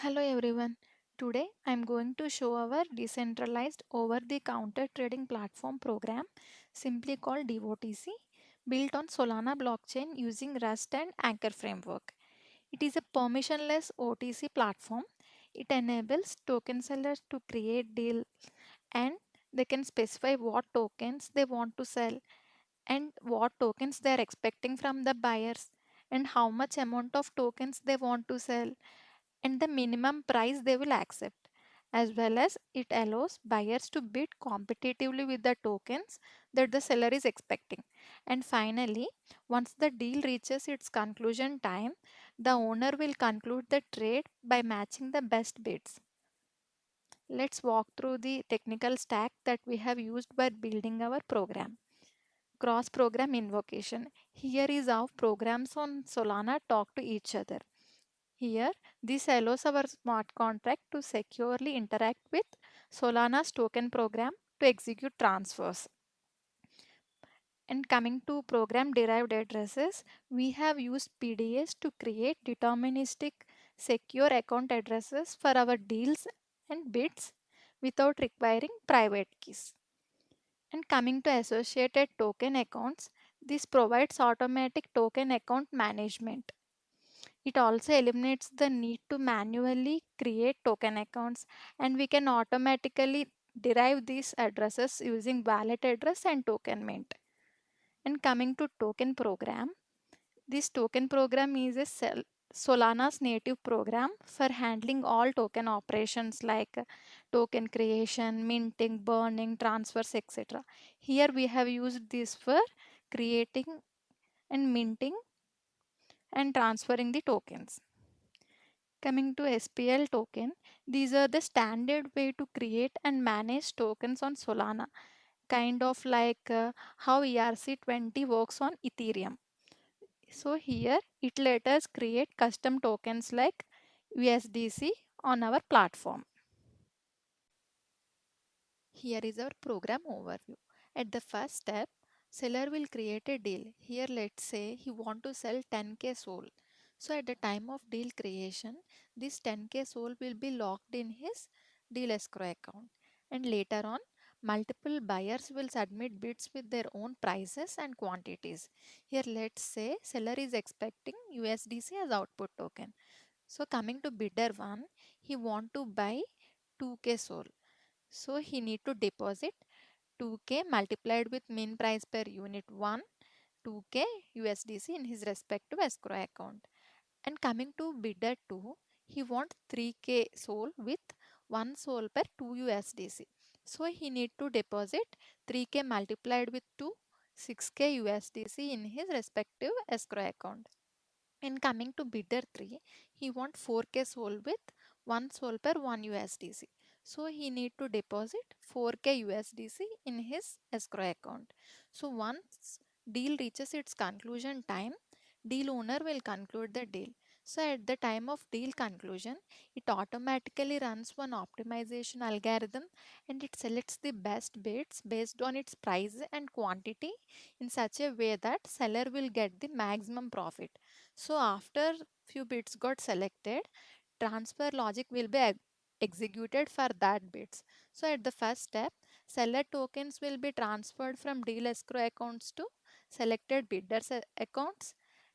Hello everyone. Today I am going to show our decentralized over-the-counter trading platform program, simply called DOTC, built on Solana blockchain using Rust and Anchor framework. It is a permissionless OTC platform. It enables token sellers to create deal and they can specify what tokens they want to sell and what tokens they are expecting from the buyers and how much amount of tokens they want to sell and the minimum price they will accept, as well as it allows buyers to bid competitively with the tokens that the seller is expecting. And finally, once the deal reaches its conclusion time, the owner will conclude the trade by matching the best bids. Let's walk through the technical stack that we have used by building our program. Cross program invocation. Here is how programs on Solana talk to each other. Here, this allows our smart contract to securely interact with Solana's token program to execute transfers. And coming to program derived addresses, we have used PDAs to create deterministic secure account addresses for our deals and bids without requiring private keys. And coming to associated token accounts, this provides automatic token account management. It also eliminates the need to manually create token accounts, and we can automatically derive these addresses using wallet address and token mint. And coming to token program, this token program is a Solana's native program for handling all token operations like token creation, minting, burning, transfers, etc. Here we have used this for creating and minting and transferring the tokens. Coming to SPL token, these are the standard way to create and manage tokens on Solana, kind of like how ERC20 works on Ethereum. So here it let us create custom tokens like USDC on our platform. Here is our program overview. At the first step, seller will create a deal. Here let's say he want to sell 10k SOL. So at the time of deal creation, this 10k SOL will be locked in his deal escrow account. And later on, multiple buyers will submit bids with their own prices and quantities. Here let's say seller is expecting USDC as output token. So coming to bidder 1, he want to buy 2k SOL. So he need to deposit 2k multiplied with min price per unit 1, 2k USDC in his respective escrow account. And coming to bidder 2, he wants 3k SOL with 1 SOL per 2 USDC. So he need to deposit 3k multiplied with 2, 6k USDC in his respective escrow account. And coming to bidder 3, he wants 4k SOL with 1 SOL per 1 USDC. So he need to deposit 4k USDC in his escrow account. So once deal reaches its conclusion time, deal owner will conclude the deal. So at the time of deal conclusion, it automatically runs one optimization algorithm and it selects the best bids based on its price and quantity in such a way that seller will get the maximum profit. So after few bits got selected, transfer logic will be executed for that bits. So at the first step, seller tokens will be transferred from deal escrow accounts to selected bidders accounts.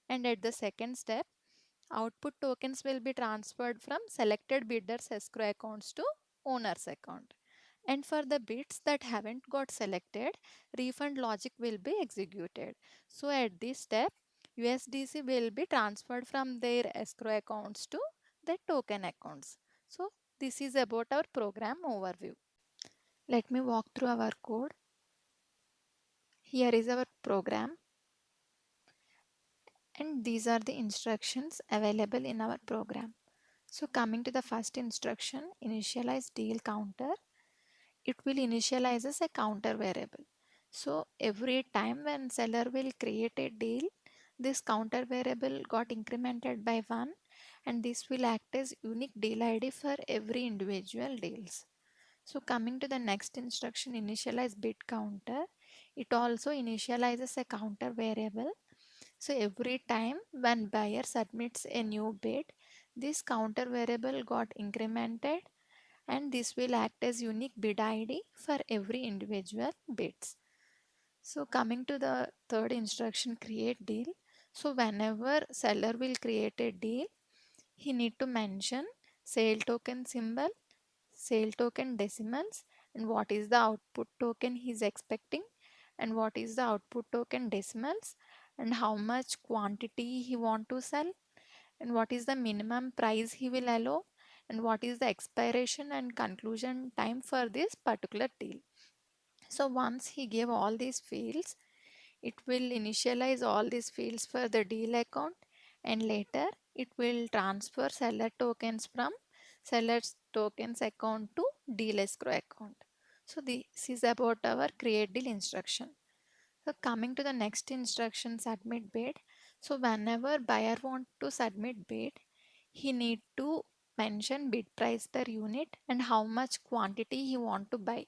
And at the second step, output tokens will be transferred from selected bidders escrow accounts to owner's account. And for the bits that haven't got selected, refund logic will be executed. So at this step, USDC will be transferred from their escrow accounts to their token accounts. So this is about our program overview. Let me walk through our code. Here is our program and these are the instructions available in our program. So coming to the first instruction, initialize deal counter. It will initialize as a counter variable. So every time when seller will create a deal, this counter variable got incremented by 1 and this will act as unique deal ID for every individual deals. So coming to the next instruction, initialize bid counter. It also initializes a counter variable. So every time when buyer submits a new bid, This counter variable got incremented, and this will act as unique bid ID for every individual bids. So coming to the third instruction, create deal. So whenever seller will create a deal, he need to mention sale token symbol, sale token decimals, and what is the output token he is expecting, and what is the output token decimals, and how much quantity he want to sell, and what is the minimum price he will allow, and what is the expiration and conclusion time for this particular deal. So once he gave all these fields, it will initialize all these fields for the deal account, and later it will transfer seller tokens from seller's tokens account to deal escrow account. So this is about our create deal instruction. So coming to the next instruction, submit bid. So whenever buyer want to submit bid, he need to mention bid price per unit and how much quantity he want to buy.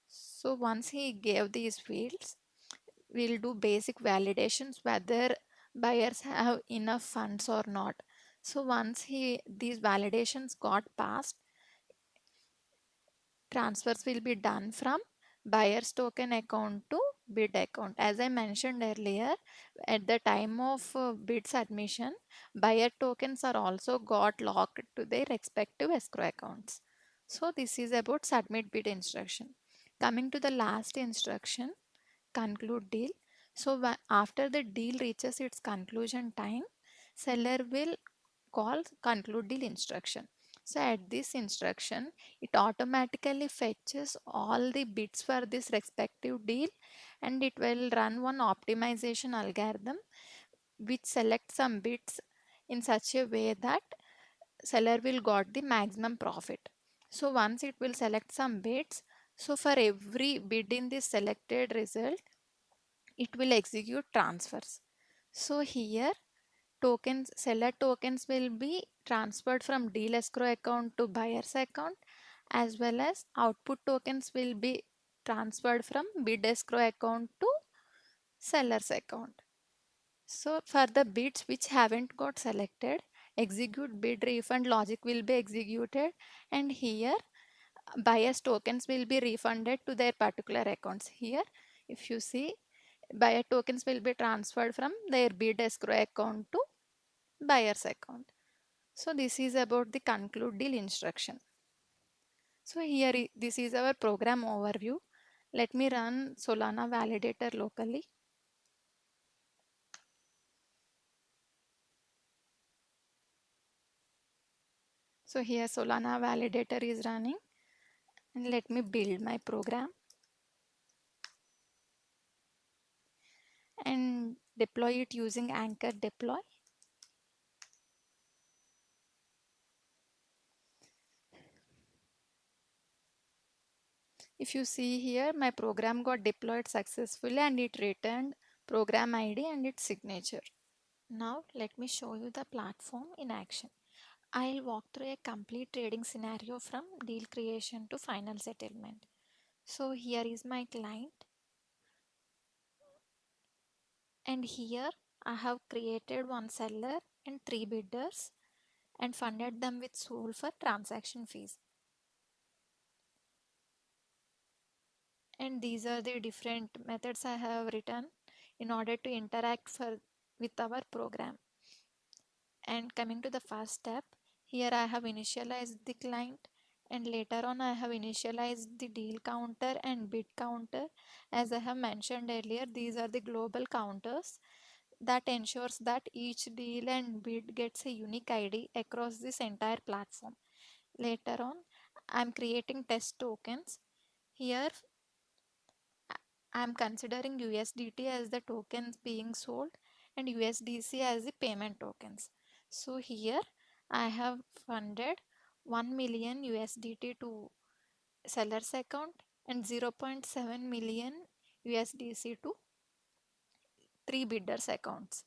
So once he gave these fields, we'll do basic validations whether buyers have enough funds or not. So once these validations got passed, transfers will be done from buyer's token account to bid account. As I mentioned earlier, at the time of bid submission, buyer tokens are also got locked to their respective escrow accounts. So this is about submit bid instruction. Coming to the last instruction, conclude deal. So after the deal reaches its conclusion time, seller will call conclude deal instruction. So at this instruction, it automatically fetches all the bits for this respective deal, and it will run one optimization algorithm which selects some bits in such a way that seller will got the maximum profit. So once it will select some bits, so for every bid in this selected result, it will execute transfers. So here tokens, seller tokens will be transferred from deal escrow account to buyer's account, as well as output tokens will be transferred from bid escrow account to seller's account. So for the bids which haven't got selected, execute bid refund logic will be executed, and here buyer's tokens will be refunded to their particular accounts. Here if you see, buyer tokens will be transferred from their bid escrow account to buyer's account. So this is about the conclude deal instruction. So here this is our program overview. Let me run Solana validator locally. So here Solana validator is running, and let me build my program and deploy it using Anchor deploy. If you see here, my program got deployed successfully and it returned program ID and its signature. Now let me show you the platform in action. I'll walk through a complete trading scenario from deal creation to final settlement. So here is my client, and here I have created one seller and three bidders and funded them with SOL for transaction fees. And these are the different methods I have written in order to interact with our program. And coming to the first step, here I have initialized the client, and later on I have initialized the deal counter and bid counter. As I have mentioned earlier, these are the global counters that ensures that each deal and bid gets a unique ID across this entire platform. Later on, I'm creating test tokens. Here I'm considering USDT as the tokens being sold and USDC as the payment tokens. So here I have funded 1 million USDT to seller's account and 0.7 million USDC to three bidders accounts.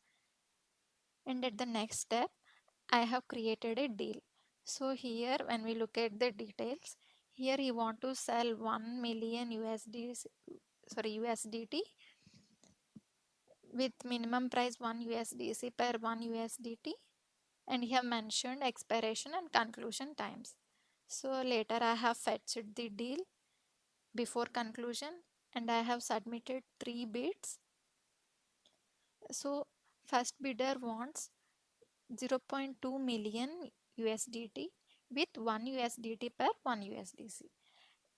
And at the next step, I have created a deal. So here when we look at the details, here you want to sell 1 million USDT with minimum price 1 USDC per 1 USDT, and here mentioned expiration and conclusion times. So later I have fetched the deal before conclusion and I have submitted 3 bids. So first bidder wants 0.2 million USDT with 1 USDT per 1 USDC,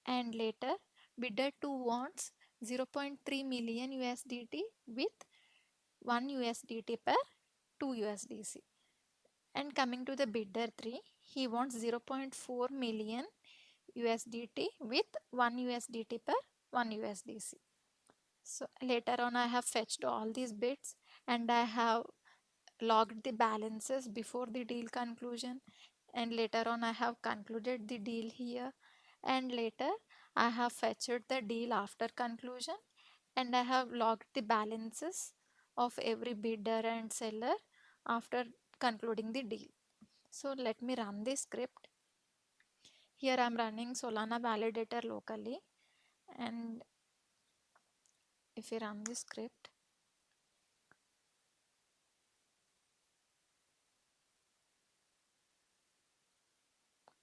and later bidder 2 wants 0.3 million USDT with 1 USDT per 2 USDC. And coming to the bidder 3, he wants 0.4 million USDT with 1 USDT per 1 USDC. So later on I have fetched all these bids and I have logged the balances before the deal conclusion, and later on I have concluded the deal here, and later I have fetched the deal after conclusion and I have logged the balances of every bidder and seller after concluding the deal. So let me run this script. Here I am running Solana validator locally, and if you run this script,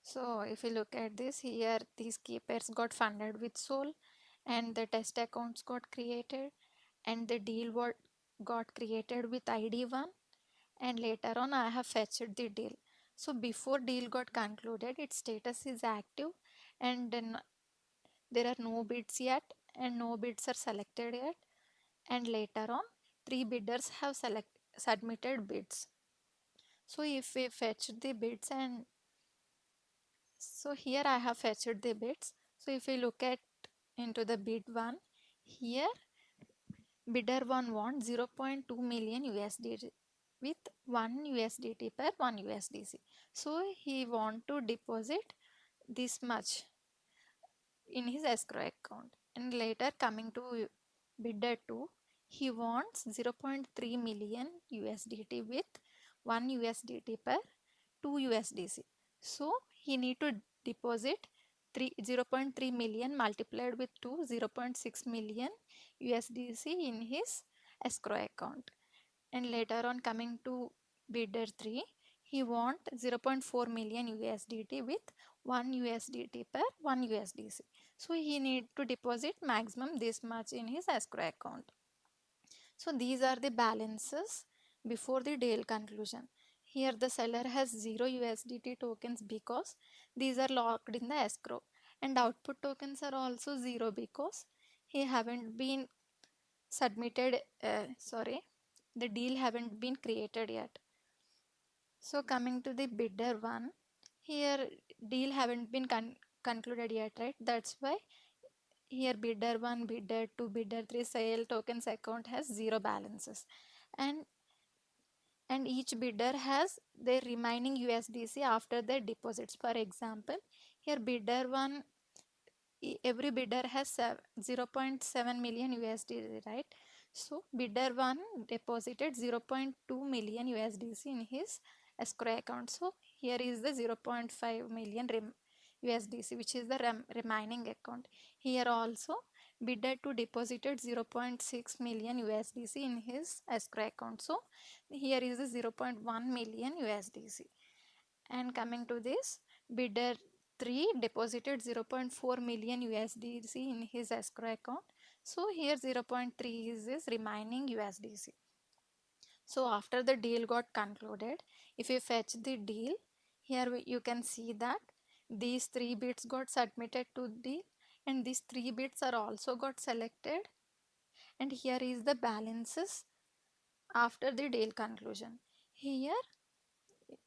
so if you look at this here, these key pairs got funded with Sol and the test accounts got created and the deal got created with ID1, and later on I have fetched the deal. So before deal got concluded, its status is active and then there are no bids yet and no bids are selected yet, and later on 3 bidders have submitted bids. So if we fetch the bids, and so here I have fetched the bids. So if we look at into the bid 1, here bidder 1 wants 0.2 million USDT with 1 USDT per 1 USDC. So he want to deposit this much in his escrow account, and later coming to bidder 2, he wants 0.3 million USDT with 1 USDT per 2 USDC. So he need to deposit 0.3 million multiplied with 2, 0.6 million USDC in his escrow account. And later on coming to bidder 3, he want 0.4 million USDT with 1 USDT per 1 USDC. So he need to deposit maximum this much in his escrow account. So these are the balances before the deal conclusion. Here the seller has 0 USDT tokens because these are locked in the escrow, and output tokens are also 0 because he haven't been submitted, the deal haven't been created yet. So coming to the bidder 1, here deal haven't been concluded yet, right? That's why here bidder 1, bidder 2, bidder 3 sale tokens account has 0 balances, and each bidder has their remaining USDC after their deposits. For example, here bidder 1, every bidder has 0.7 million USD, right? So bidder 1 deposited 0.2 million USDC in his escrow account. So here is the 0.5 million USDC, which is the remaining account. Here also bidder 2 deposited 0.6 million USDC in his escrow account. So here is the 0.1 million USDC. And coming to this, bidder 3 deposited 0.4 million USDC in his escrow account. So here 0.3 is his remaining USDC. So after the deal got concluded, if you fetch the deal, here you can see that these 3 bits got submitted to deal and these 3 bits are also got selected, and here is the balances after the deal conclusion. Here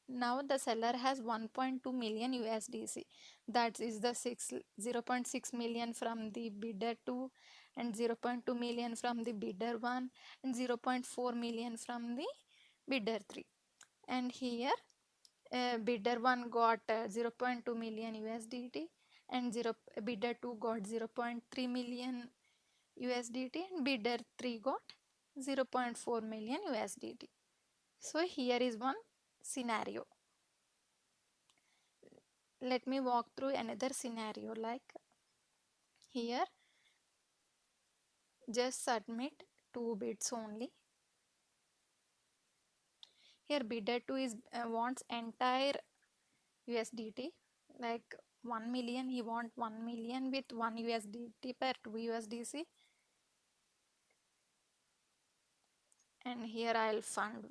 now the seller has 1.2 million USDC. That is the 0.6 million from the bidder 2 and 0.2 million from the bidder 1 and 0.4 million from the bidder 3. And here bidder 1 got 0.2 million USDT and bidder 2 got 0.3 million USDT and bidder 3 got 0.4 million USDT. So here is one scenario. Let me walk through another scenario, like here just submit 2 bids only. Here bidder 2 is wants entire USDT, like 1 million. He want 1 million with 1 USDT per 2 USDC. And here I'll fund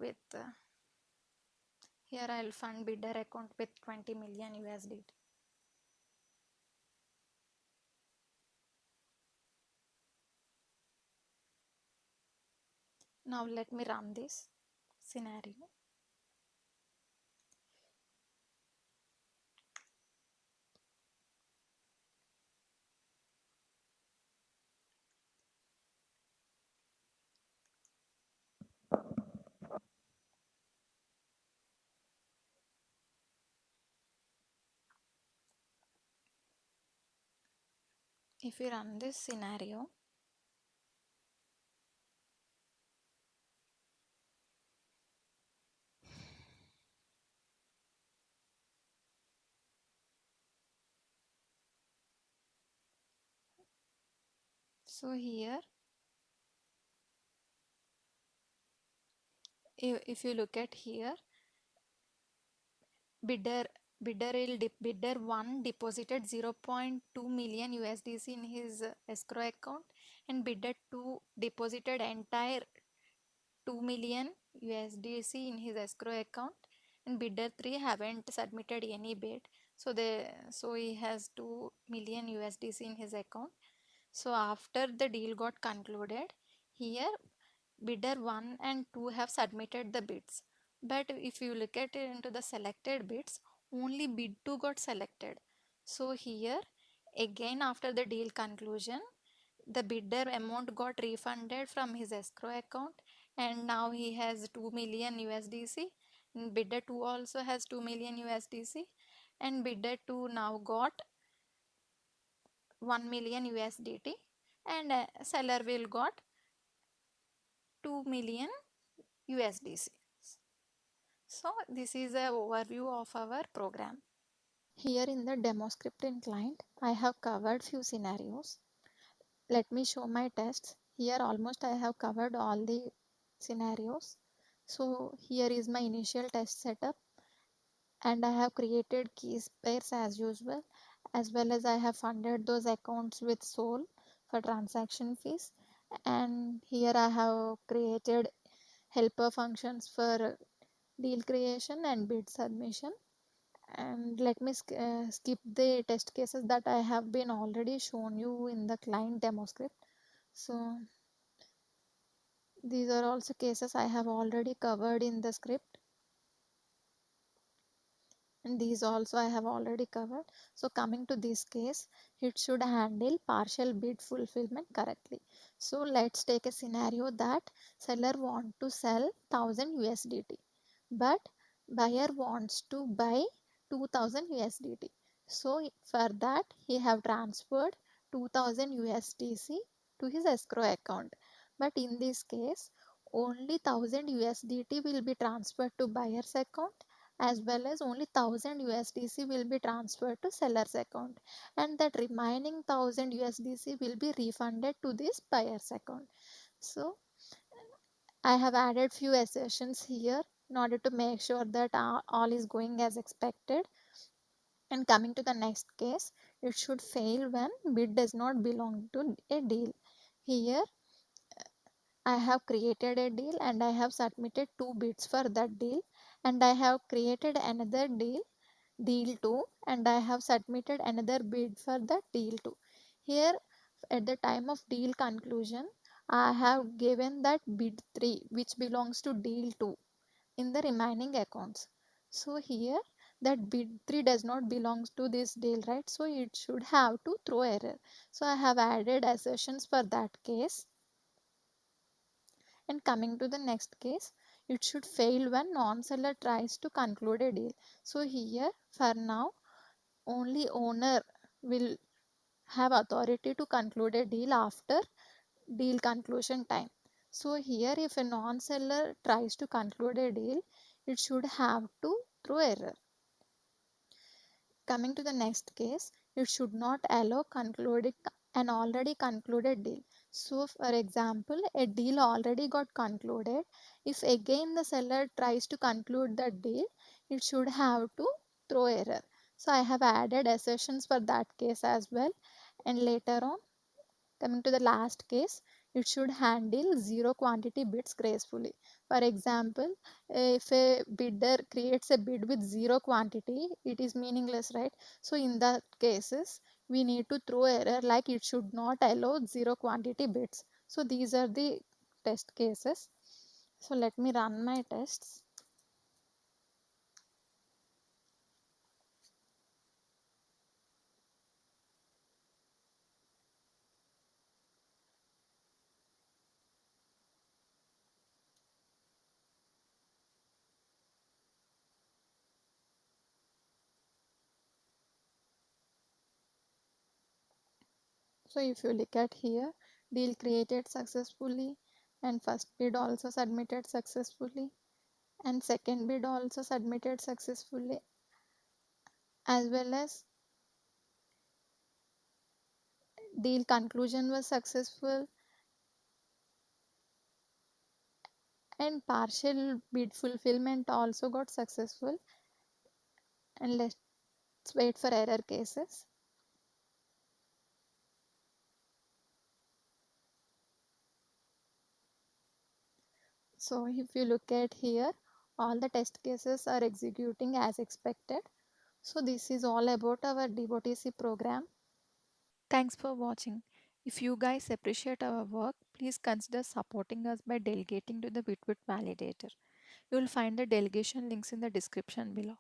bidder account with 20 million USDT. Now let me run this scenario. If we run this scenario, so here if you look at here, bidder bidder 1 deposited 0.2 million USDC in his escrow account, and bidder 2 deposited entire 2 million USDC in his escrow account, and bidder 3 haven't submitted any bid, so he has 2 million USDC in his account. So after the deal got concluded, here bidder 1 and 2 have submitted the bids. But if you look at it into the selected bids, only bid 2 got selected. So here again after the deal conclusion, the bidder amount got refunded from his escrow account, and now he has 2 million USDC. And bidder 2 also has 2 million USDC, and bidder 2 now got 1 million USDT, and seller will got 2 million USDC. So this is a overview of our program. Here in the demo script in client, I have covered few scenarios. Let me show my tests. Here almost I have covered all the scenarios. So here is my initial test setup, and I have created keys pairs as usual, as well as I have funded those accounts with Sol for transaction fees. And here I have created helper functions for deal creation and bid submission. And let me skip the test cases that I have been already shown you in the client demo script. So these are also cases I have already covered in the script, and these also I have already covered. So coming to this case, it should handle partial bid fulfillment correctly. So let's take a scenario that seller want to sell 1000 USDT, but buyer wants to buy 2000 USDT. So for that he have transferred 2000 USDC to his escrow account. But in this case, only 1000 USDT will be transferred to buyer's account, as well as only 1000 USDC will be transferred to seller's account, and that remaining 1000 USDC will be refunded to this buyer's account. So I have added few assertions here in order to make sure that all is going as expected. And coming to the next case, it should fail when bid does not belong to a deal. Here I have created a deal and I have submitted two bids for that deal, and I have created another deal 2, and I have submitted another bid for that deal 2. Here at the time of deal conclusion, I have given that bid 3 which belongs to deal 2 in the remaining accounts. So here that bid 3 does not belongs to this deal, right? So it should have to throw error. So I have added assertions for that case. And coming to the next case, it should fail when non-seller tries to conclude a deal. So here for now, only owner will have authority to conclude a deal after deal conclusion time. So here if a non-seller tries to conclude a deal, it should have to throw error. Coming to the next case, it should not allow concluding an already concluded deal. So, for example, a deal already got concluded. If again the seller tries to conclude the deal, it should have to throw error. So, I have added assertions for that case as well. And later on, coming to the last case, it should handle zero quantity bids gracefully. For example, if a bidder creates a bid with zero quantity, it is meaningless, right? So in that cases, we need to throw error like it should not allow zero quantity bids. So these are the test cases. So let me run my tests. So if you look at here, deal created successfully and first bid also submitted successfully and second bid also submitted successfully, as well as deal conclusion was successful and partial bid fulfillment also got successful. And let's wait for error cases. So if you look at here, all the test cases are executing as expected. So this is all about our DOTC program. Thanks for watching. If you guys appreciate our work, please consider supporting us by delegating to the Bitbit validator. You will find the delegation links in the description below.